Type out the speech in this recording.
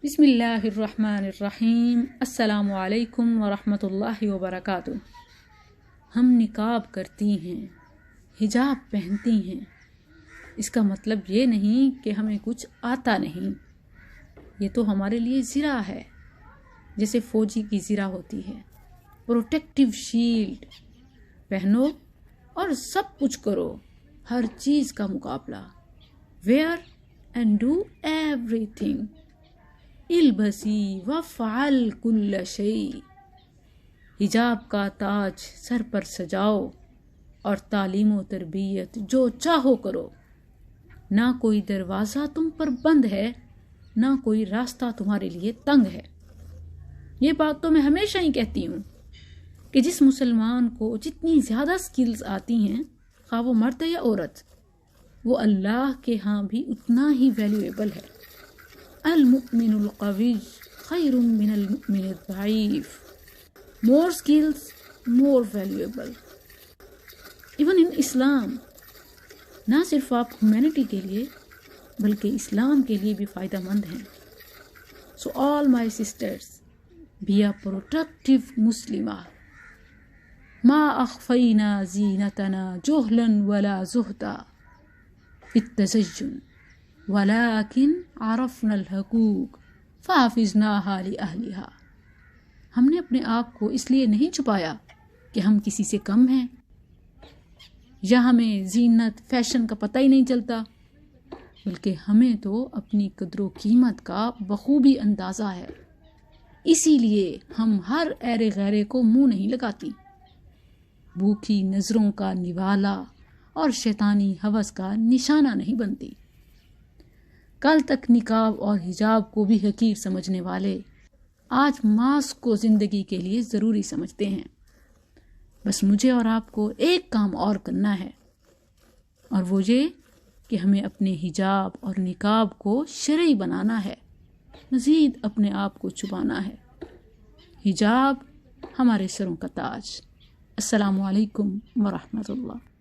بسم اللہ الرحمن الرحیم۔ السلام علیکم ورحمۃ اللہ وبرکاتہ۔ ہم نقاب کرتی ہیں، حجاب پہنتی ہیں، اس کا مطلب یہ نہیں کہ ہمیں کچھ آتا نہیں۔ یہ تو ہمارے لیے زرہ ہے، جیسے فوجی کی زرہ ہوتی ہے، پروٹیکٹیو شیلڈ پہنو اور سب کچھ کرو، ہر چیز کا مقابلہ۔ ویئر اینڈ ڈو ایوری تھنگ، البسی وفعل کل شیء۔ حجاب کا تاج سر پر سجاؤ اور تعلیم و تربیت جو چاہو کرو۔ نہ کوئی دروازہ تم پر بند ہے، نہ کوئی راستہ تمہارے لیے تنگ ہے۔ یہ بات تو میں ہمیشہ ہی کہتی ہوں کہ جس مسلمان کو جتنی زیادہ سکلز آتی ہیں، خواہ وہ مرد یا عورت، وہ اللہ کے ہاں بھی اتنا ہی ویلیویبل ہے۔ المؤمن القوی خیر من المؤمن الضعیف۔ more skills, more valuable. even in اسلام، نہ صرف آپ ہیومینٹی کے لیے بلکہ اسلام کے لیے بھی فائدہ مند ہیں۔ So all my sisters, be a protective مسلمہ۔ ما اخفینا زینتنا جہلا ولا زہدا فی التزین ولكن عرفنا الحقوق فحفظناها لأهلها۔ ہم نے اپنے آپ کو اس لیے نہیں چھپایا کہ ہم کسی سے کم ہیں یا ہمیں زینت فیشن کا پتہ ہی نہیں چلتا، بلکہ ہمیں تو اپنی قدر و قیمت کا بخوبی اندازہ ہے۔ اسی لیے ہم ہر ایرے غیرے کو منہ نہیں لگاتی، بھوکی نظروں کا نوالا اور شیطانی ہوس کا نشانہ نہیں بنتی۔ کل تک نقاب اور حجاب کو بھی حقیر سمجھنے والے آج ماسک کو زندگی کے لیے ضروری سمجھتے ہیں۔ بس مجھے اور آپ کو ایک کام اور کرنا ہے، اور وہ یہ کہ ہمیں اپنے حجاب اور نقاب کو شرعی بنانا ہے، مزید اپنے آپ کو چھپانا ہے۔ حجاب ہمارے سروں کا تاج۔ السلام علیکم ورحمۃ اللہ۔